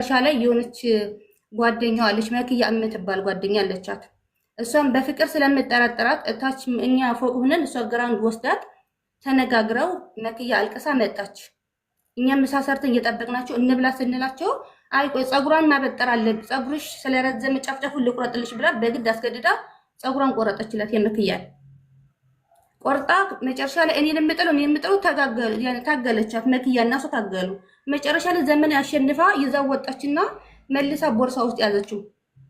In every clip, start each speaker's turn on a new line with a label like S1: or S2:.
S1: ሻለ የሆነች ጓደኛዋ አለች መክያ የምትባል ጓደኛ አለቻት። እሷም በፍቅር ስለምጠራጠራት እታች እኛ ፎቅ ሆነን እሷ ግራውንድ ወስዳት ተነጋግረው መክያ አልቅሳ መጣች። እኛም ምሳ ሰርተን እየጠበቅናቸው እንብላ ስንላቸው አይ ቆይ ፀጉሯን ማበጠር አለብሽ ፀጉርሽ ስለረዘመ ጫፍጫፉን ልቁረጥልሽ ብላ በግድ አስገድዳ ፀጉሯን ቆረጠችላት። የመክያል ቆርጣ መጨረሻ ላይ እኔን የምጥለው ታገለቻት። መክያ እና እሷ ታገሉ። መጨረሻ ላይ ዘመን ያሸንፋ ይዛው ወጣችና መልሳ ቦርሳ ውስጥ ያዘችው።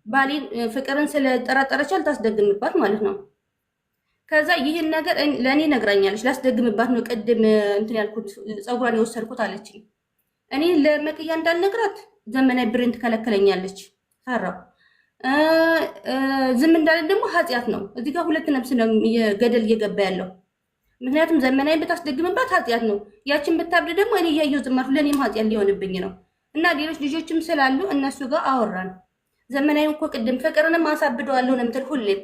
S1: ባሌን ፍቅርን ስለጠራጠረች አልታስደግምባት ማለት ነው። ከዛ ይህን ነገር ለእኔ ነግራኛለች። ላስደግምባት ነው ቅድም እንትን ያልኩት ፀጉሯን የወሰድኩት አለችኝ። እኔ ለመክያ እንዳልነግራት ዘመናዊ ብሬን ትከለከለኛለች። ፈራው ዝም እንዳለን ደግሞ ኃጢአት ነው። እዚህ ጋር ሁለት ነፍስ ነው ገደል እየገባ ያለው። ምክንያቱም ዘመናዊ ብታስደግምባት ኃጢአት ነው። ያችን ብታብድ ደግሞ እኔ እያየሁ ዝም አልኩ። ለእኔም ኃጢአት ሊሆንብኝ ነው። እና ሌሎች ልጆችም ስላሉ እነሱ ጋር አወራን። ዘመናዊ እኮ ቅድም ፍቅርንም አሳብደዋለሁ ነው የምትል ሁሌም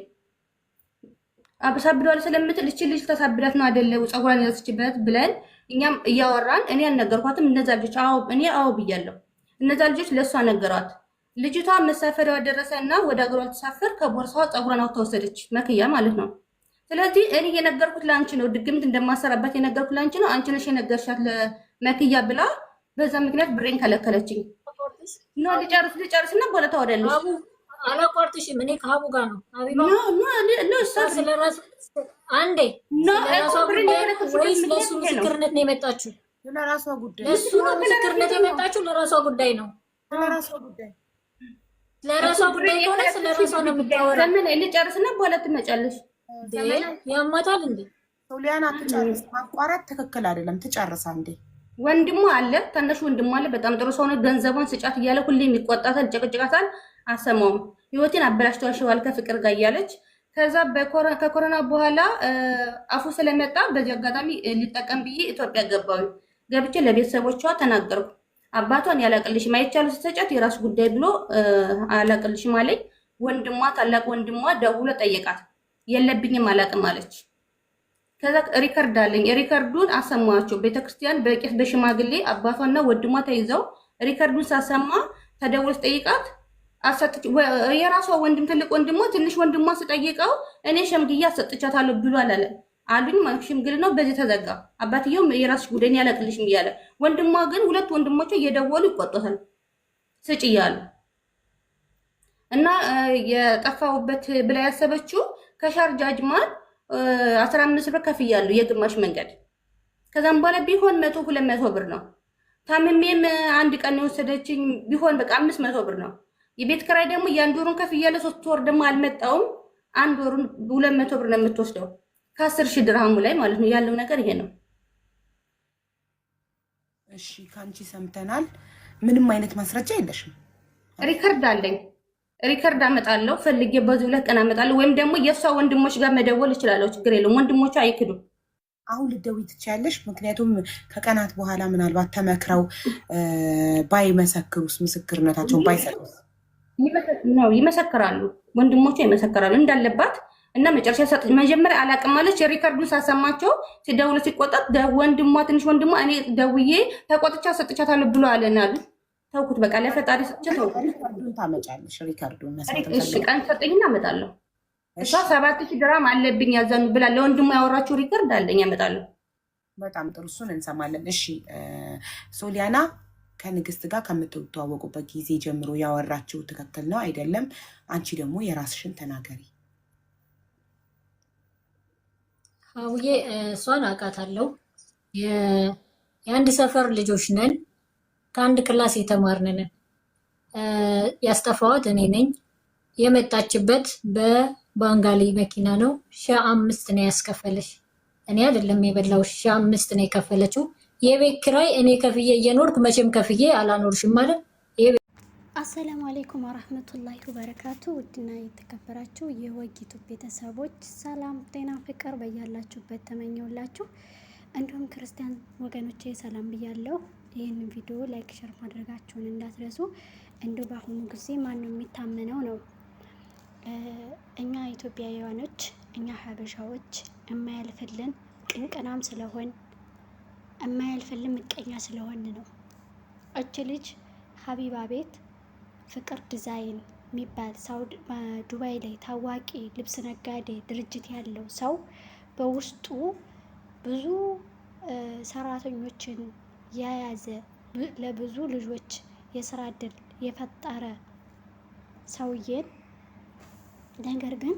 S1: አሳብደዋለሁ ስለምትል እቺ ልጅ ተሳብዳት ነው አይደለ ፀጉሯን ያዘችበት ብለን እኛም እያወራን እኔ አልነገርኳትም። እነዛ ልጆች እኔ አዎ ብያለሁ። እነዛ ልጆች ለእሷ ነገሯት። ልጅቷ መሳፈሪያዋ ደረሰና ወደ አገሯ ተሳፈር ከቦርሳዋ ፀጉሯን አውጥተወሰደች መክያ ማለት ነው። ስለዚህ እኔ የነገርኩት ለአንቺ ነው፣ ድግምት እንደማሰራበት የነገርኩት ለአንቺ ነው። አንቺ ነሽ የነገርሻት ለመክያ ብላ በዛ ምክንያት ብሬን ከለከለችኝ። ነው ልጨርስና በኋላ ታወዳለሽ።
S2: አላቋርጥሽም። እኔ ከሀቡ ጋር ነው አንዴ ለእሱ ምስክርነት ነው የመጣችሁ።
S3: ለራሷ ጉዳይ
S2: ለእሱ ነው ምስክርነት የመጣችሁ። ለራሷ ጉዳይ ነው። ለራሷ ጉዳይ ከሆነ ስለራሷ ነው የምታወራው።
S1: ለምን ልጨርስና በኋላ ትመጫለሽ?
S2: ያማታል እንዴ?
S3: ሶሊያና ትጨርስ። ማቋረጥ ትክክል አይደለም። ትጨርሳ እንዴ?
S1: ወንድሟ አለ፣ ታናሽ ወንድሟ አለ። በጣም ጥሩ ሰው ነው። ገንዘቧን ስጫት እያለ ሁሌም ይቆጣታል፣ ጨቅጭቃታል። አሰማውም ህይወቴን አበላሽተዋል ከፍቅር ጋር እያለች ከዛ ከኮሮና በኋላ አፉ ስለመጣ በዚህ አጋጣሚ ሊጠቀም ብዬ ኢትዮጵያ ገባሁ። ገብቼ ለቤተሰቦቿ ተናገርኩ። አባቷን ያላቅልሽም አይቻሉ ስትሰጫት የራሱ ጉዳይ ብሎ አላቅልሽም አለኝ። ወንድሟ ታላቅ ወንድሟ ደውሎ ጠየቃት። የለብኝም አላቅም አለች። ከዛ ሪከርድ አለኝ። ሪከርዱን አሰማቸው። ቤተክርስቲያን በቄስ በሽማግሌ አባቷና ወንድሟ ተይዘው ሪከርዱን ሳሰማ ተደውሎ ጠይቃት የራሷ ወንድም ትልቅ ወንድሟ ትንሽ ወንድሟ ስጠይቀው እኔ ሸምግያ አሰጥቻታለሁ ብሏል አለ አሉኝ። ሽምግልናው በዚህ ተዘጋ። አባትየው የራስሽ ጉዳይ ያላቅልሽም እያለ ወንድሟ ግን ሁለት ወንድሞቿ እየደወሉ ይቆጡታል ስጭ እያሉ እና የጠፋሁበት ብላ ያሰበችው ከሻርጃ አጅማን 15 ብር ከፍያለሁ የግማሽ መንገድ። ከዛም በኋላ ቢሆን 100-200 ብር ነው። ታምሜም አንድ ቀን የወሰደችኝ ቢሆን በቃ 500 ብር ነው። የቤት ክራይ ደግሞ የአንድ ወሩን ከፍያለሁ። 3 ወር ደግሞ አልመጣውም። አንድ ወሩን 200 ብር ነው የምትወስደው ከ10,000 ድርሃሙ ላይ ማለት ነው። ያለው ነገር ይሄ ነው።
S3: እሺ ካንቺ ሰምተናል። ምንም አይነት ማስረጃ የለሽም?
S1: ሪከርድ አለኝ። ሪከርድ አመጣለሁ ፈልጌ በዚህ 2 ቀን አመጣለሁ። ወይም ደግሞ የሷ ወንድሞች ጋር መደወል እችላለሁ። ችግር የለውም። ወንድሞቿ አይክዱም።
S3: አሁን ልትደውይ ትችያለሽ። ምክንያቱም ከቀናት በኋላ ምናልባት ተመክረው ባይመሰክሩስ ምስክርነታቸውን ባይሰጡስ?
S1: ይመሰክራሉ። ወንድሞቿ ይመሰክራሉ እንዳለባት እና መጨረሻ መጀመሪያ አላቅም አለች። ሪከርዱን ሳሰማቸው ሲደውሉ ሲቆጣት ወንድሟ ትንሽ ወንድሟ እኔ ደውዬ ተቆጥቻ ሰጥቻታለሁ ብሎ አለናል። ተውኩት በቃ ለፈጣሪ ሰጥቼ ተውኩት።
S3: ሪከርዱን ታመጫለሽ? ሪከርዱን
S1: እሺ ቀን ሰጠኝና አመጣለሁ። እሷ 7,000 ድራም አለብኝ ያዘኑ ብላ ለወንድሟ ያወራችው ሪከርድ አለኝ አመጣለሁ።
S3: በጣም ጥሩ፣ እሱን እንሰማለን። እሺ ሶሊያና ከንግስት ጋር ከምትተዋወቁበት ጊዜ ጀምሮ ያወራችው ትክክል ነው አይደለም? አንቺ ደግሞ የራስሽን ተናገሪ።
S2: አውዬ እሷን አውቃታለሁ። የአንድ ሰፈር ልጆች ነን። ከአንድ ክላስ የተማርን ነን። ያስጠፋዋት እኔ ነኝ። የመጣችበት በባንጋሊ መኪና ነው። 5,000 ነው ያስከፈለች። እኔ አይደለም የበላው 5,000 ነው የከፈለችው። የቤት ኪራይ እኔ ከፍዬ እየኖርኩ መቼም ከፍዬ አላኖርሽም ማለት።
S4: አሰላሙ አለይኩም ወራህመቱላሂ ወበረካቱ። ውድና የተከበራችሁ የወጊቱ ቤተሰቦች ሰላም፣ ጤና፣ ፍቅር በያላችሁበት ተመኘውላችሁ። እንዲሁም ክርስቲያን ወገኖቼ ሰላም ብያለሁ። ይህን ቪዲዮ ላይክ፣ ሸር ማድረጋችሁን እንዳትረሱ። እንዲሁ በአሁኑ ጊዜ ማነው የሚታመነው ነው? እኛ ኢትዮጵያውያኖች፣ እኛ ሀበሻዎች የማያልፍልን ቅንቅናም ስለሆን የማያልፍልን ምቀኛ ስለሆን ነው። እች ልጅ ሀቢባ ቤት ፍቅር ዲዛይን የሚባል ዱባይ ላይ ታዋቂ ልብስ ነጋዴ ድርጅት ያለው ሰው በውስጡ ብዙ ሰራተኞችን የያዘ ለብዙ ልጆች የስራ እድል የፈጠረ ሰውዬን ነገር ግን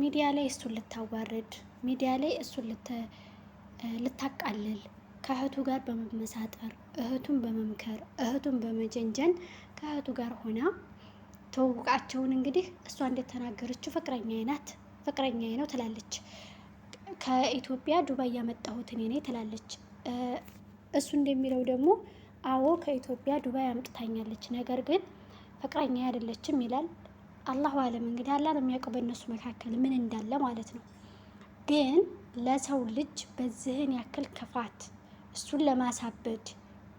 S4: ሚዲያ ላይ እሱን ልታዋርድ፣ ሚዲያ ላይ እሱን ልታቃልል፣ ከእህቱ ጋር በመመሳጠር እህቱን በመምከር እህቱን በመጀንጀን ከእህቱ ጋር ሆና ተውቃቸውን እንግዲህ እሷ እንደተናገረችው ፍቅረኛዬ ናት፣ ፍቅረኛዬ ነው ትላለች። ከኢትዮጵያ ዱባይ ያመጣሁት እኔ ነኝ ትላለች። እሱ እንደሚለው ደግሞ አዎ ከኢትዮጵያ ዱባይ አምጥታኛለች፣ ነገር ግን ፍቅረኛ አይደለችም ይላል። አላሁ አለም እንግዲህ አላህ ነው የሚያውቀው በእነሱ መካከል ምን እንዳለ ማለት ነው። ግን ለሰው ልጅ በዚህን ያክል ክፋት እሱን ለማሳበድ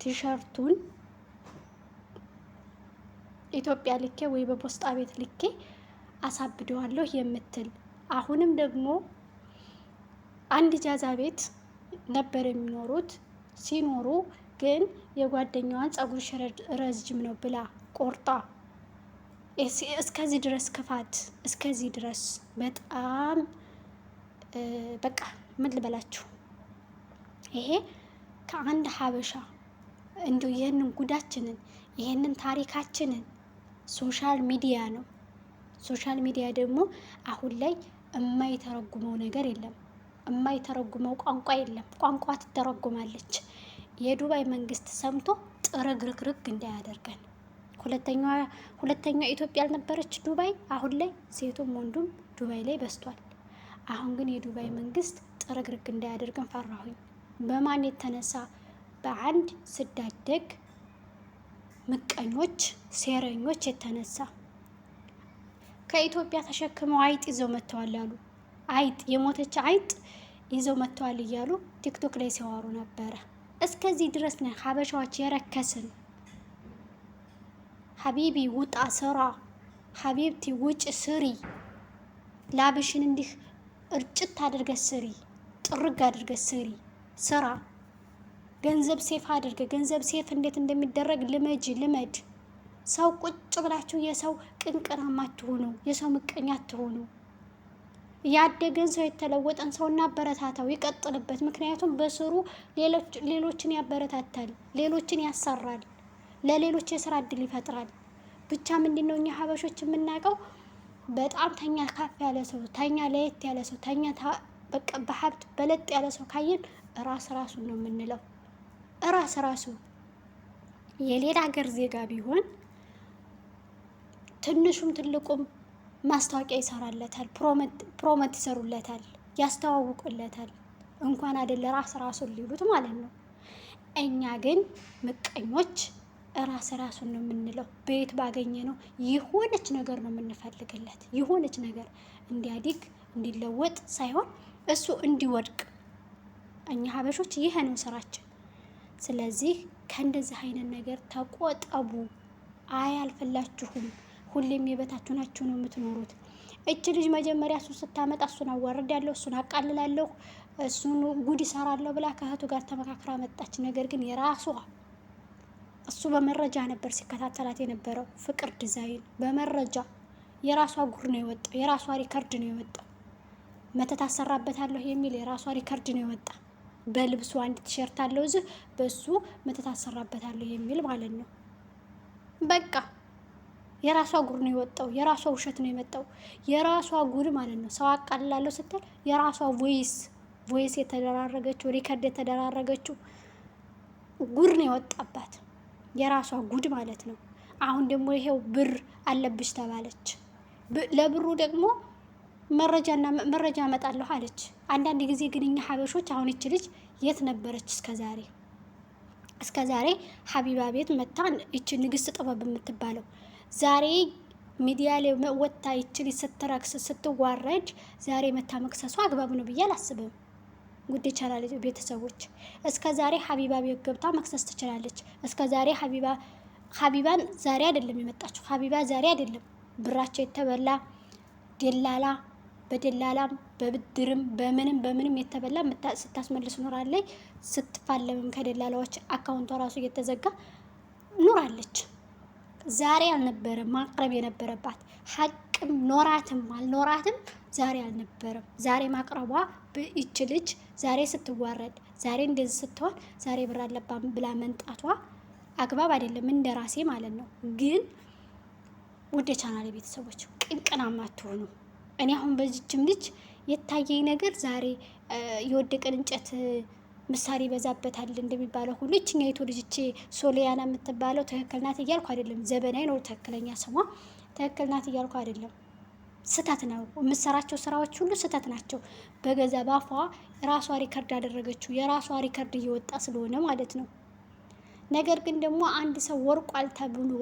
S4: ቲሸርቱን ኢትዮጵያ ልኬ ወይ በፖስጣ ቤት ልኬ አሳብደዋለሁ የምትል አሁንም ደግሞ አንድ ጃዛ ቤት ነበር የሚኖሩት። ሲኖሩ ግን የጓደኛዋን ጸጉርሽ ረጅም ነው ብላ ቆርጣ እስከዚህ ድረስ ክፋት፣ እስከዚህ ድረስ በጣም በቃ ምን ልበላችሁ። ይሄ ከአንድ ሀበሻ እንዲሁ ይህንን ጉዳችንን ይህንን ታሪካችንን ሶሻል ሚዲያ ነው። ሶሻል ሚዲያ ደግሞ አሁን ላይ የማይተረጉመው ነገር የለም፣ የማይተረጉመው ቋንቋ የለም። ቋንቋ ትተረጉማለች። የዱባይ መንግስት ሰምቶ ጥርግርግርግ እንዳያደርገን። ሁለተኛዋ ኢትዮጵያ ያልነበረች ዱባይ አሁን ላይ ሴቱም ወንዱም ዱባይ ላይ በስቷል። አሁን ግን የዱባይ መንግስት ጥርግርግ እንዳያደርገን ፈራሁኝ። በማን የተነሳ? በአንድ ስዳደግ ምቀኞች፣ ሴረኞች የተነሳ ከኢትዮጵያ ተሸክመው አይጥ ይዘው መጥተዋል አሉ። አይጥ የሞተች አይጥ ይዘው መጥተዋል እያሉ ቲክቶክ ላይ ሲያወሩ ነበረ። እስከዚህ ድረስ ነው ሀበሻዎች የረከስን። ሀቢቢ ውጣ ስራ፣ ሀቢብቲ ውጭ ስሪ፣ ላብሽን እንዲህ እርጭት አድርገ ስሪ፣ ጥርግ አድርገ ስሪ፣ ስራ ገንዘብ ሴፍ አድርገ፣ ገንዘብ ሴፍ እንዴት እንደሚደረግ ልመድ። ሰው ቁጭ ብላችሁ የሰው ቅንቅናማ አትሆኑ፣ የሰው ምቀኛ አትሆኑ። ያደገን ሰው የተለወጠን ሰው እናበረታታው፣ ይቀጥልበት። ምክንያቱም በስሩ ሌሎችን ያበረታታል፣ ሌሎችን ያሰራል፣ ለሌሎች የስራ እድል ይፈጥራል። ብቻ ምንድነው እኛ ሀበሾች የምናውቀው በጣም ተኛ ካፍ ያለ ሰው፣ ተኛ ለየት ያለ ሰው፣ ተኛ በቃ በሀብት በለጥ ያለ ሰው ካየን ራሱን ነው የምንለው። ራሱ የሌላ ሀገር ዜጋ ቢሆን ትንሹም ትልቁም ማስታወቂያ ይሰራለታል፣ ፕሮሞት ይሰሩለታል፣ ያስተዋውቁለታል። እንኳን አይደለ ራሱን ሊሉት ማለት ነው። እኛ ግን ምቀኞች ራሱን ነው የምንለው። ቤት ባገኘ ነው የሆነች ነገር ነው የምንፈልግለት፣ የሆነች ነገር እንዲያድግ እንዲለወጥ ሳይሆን እሱ እንዲወድቅ። እኛ ሀበሾች ይሄ ነው ስራችን። ስለዚህ ከእንደዚህ አይነት ነገር ተቆጠቡ። አያልፍላችሁም። ሁሌም የበታችሁ ናችሁ ነው የምትኖሩት። እች ልጅ መጀመሪያ እሱ ስታመጣ እሱን አዋርዳለሁ፣ እሱን አቃልላለሁ፣ እሱን ጉድ ይሰራለሁ ብላ ከእህቱ ጋር ተመካክራ መጣች። ነገር ግን የራሷ እሱ በመረጃ ነበር ሲከታተላት የነበረው። ፍቅር ዲዛይን በመረጃ የራሷ ጉር ነው የወጣው፣ የራሷ ሪከርድ ነው የወጣው። መተት አሰራበታለሁ የሚል የራሷ ሪከርድ ነው የወጣ። በልብሱ አንድ ቲሸርት አለው እዚህ በሱ መተት አሰራበታለሁ የሚል ማለት ነው። በቃ የራሷ ጉር ነው የወጣው፣ የራሷ ውሸት ነው የመጣው። የራሷ ጉድ ማለት ነው። ሰው አቃልላለሁ ስትል የራሷ ቮይስ የተደራረገችው ሪከርድ የተደራረገችው ጉድ ነው የወጣባት። የራሷ ጉድ ማለት ነው። አሁን ደግሞ ይሄው ብር አለብሽ ተባለች። ለብሩ ደግሞ መረጃ አመጣለሁ አለች። አንዳንድ ጊዜ ግን እኛ ሀበሾች አሁን ይች ልጅ የት ነበረች እስከዛሬ ሀቢባ ቤት መታ ይች ንግስት ጥበብ የምትባለው ዛሬ ሚዲያ ላይ ወጥታ ይች ልጅ ስትረክስ ስትዋረድ ዛሬ መታ መክሰሷ አግባብ ነው ብዬ አላስብም። ጉድ ቻናል ቤተሰቦች እስከዛሬ ሀቢባ ቤት ገብታ መክሰስ ትችላለች። እስከዛሬ ሀቢባን ዛሬ አይደለም የመጣችው። ሀቢባ ዛሬ አይደለም ብራቸው የተበላ ደላላ በደላላም በብድርም በምንም የተበላ ስታስመልስ ኖራለች። ስትፋለምም ከደላላዎች አካውንቷ ራሱ እየተዘጋ ኖራለች። ዛሬ አልነበረም ማቅረብ የነበረባት። ሀቅም ኖራትም አልኖራትም ዛሬ አልነበረም። ዛሬ ማቅረቧ ይች ልጅ ዛሬ ስትዋረድ፣ ዛሬ እንደዚህ ስትሆን፣ ዛሬ ብር አለባት ብላ መንጣቷ አግባብ አይደለም፣ እንደ ራሴ ማለት ነው። ግን ወደ ቻናል ቤተሰቦች ቅንቅናማ አትሆኑ። እኔ አሁን በዚችም ልጅ የታየኝ ነገር ዛሬ የወደቀን እንጨት ምሳሌ ይበዛበታል እንደሚባለው ሁሉ ይችኛይቱ ልጅ ሶሊያና የምትባለው ትክክል ናት እያልኩ አይደለም። ዘበናይ ነው ትክክለኛ ስሟ፣ ትክክል ናት እያልኩ አይደለም። ስተት ነው የምትሰራቸው ስራዎች ሁሉ ስተት ናቸው። በገዛ ባፏ ራሷ ሪከርድ ያደረገችው የራሷ ሪከርድ እየወጣ ስለሆነ ማለት ነው። ነገር ግን ደግሞ አንድ ሰው ወርቋል ተብሎ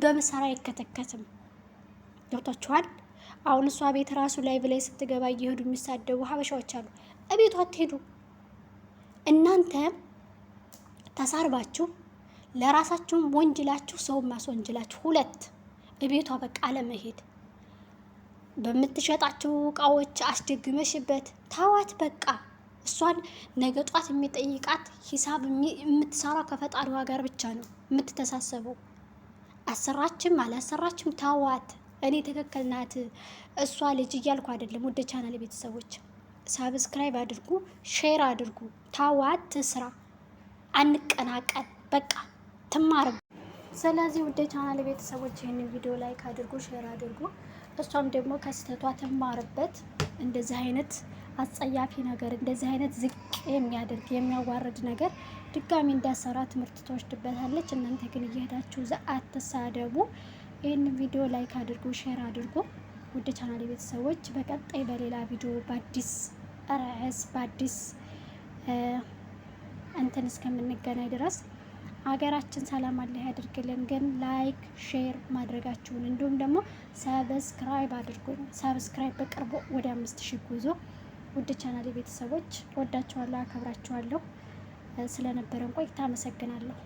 S4: በመሳሪያ አይከተከትም። ገብቷችኋል? አሁን እሷ ቤት ራሱ ላይ ብላይ ስትገባ እየሄዱ የሚሳደቡ ሀበሻዎች አሉ። እቤቷ አትሄዱ። እናንተ ተሳርባችሁ ለራሳችሁም ወንጅላችሁ ሰውን ማስወንጅላችሁ። ሁለት እቤቷ በቃ አለመሄድ። በምትሸጣቸው እቃዎች አስደግመሽበት ታዋት በቃ። እሷን ነገ ጧት የሚጠይቃት ሂሳብ የምትሰራው ከፈጣሪዋ ጋር ብቻ ነው የምትተሳሰበው። አሰራችም አላሰራችም ታዋት። እኔ ትክክል ናት እሷ ልጅ እያልኩ አይደለም። ወደ ቻናል ቤተሰቦች ሳብስክራይብ አድርጉ፣ ሼር አድርጉ። ታዋት ትስራ፣ አንቀናቀን፣ በቃ ትማር። ስለዚህ ወደ ቻናል ቤተሰቦች ይህንን ቪዲዮ ላይክ አድርጉ፣ ሼር አድርጉ። እሷም ደግሞ ከስተቷ ትማርበት። እንደዚህ አይነት አጸያፊ ነገር፣ እንደዚህ አይነት ዝቅ የሚያደርግ የሚያዋርድ ነገር ድጋሚ እንዳሰራ ትምህርት ትወስድበታለች። እናንተ ግን እየሄዳችሁ አትሳደቡ። ይህን ቪዲዮ ላይክ አድርጉ፣ ሼር አድርጉ። ውድ ቻናል ቤተሰቦች በቀጣይ በሌላ ቪዲዮ በአዲስ ርዕስ በአዲስ እንትን እስከምንገናኝ ድረስ ሀገራችን ሰላም አለ ያድርግልን። ግን ላይክ ሼር ማድረጋችሁን እንዲሁም ደግሞ ሰብስክራይብ አድርጉኝ። ሰብስክራይብ በቅርቡ ወደ 5000 ጉዞ። ውድ ቻናል ቤተሰቦች ወዳችኋለሁ፣ አከብራችኋለሁ። ስለነበረን ቆይታ አመሰግናለሁ።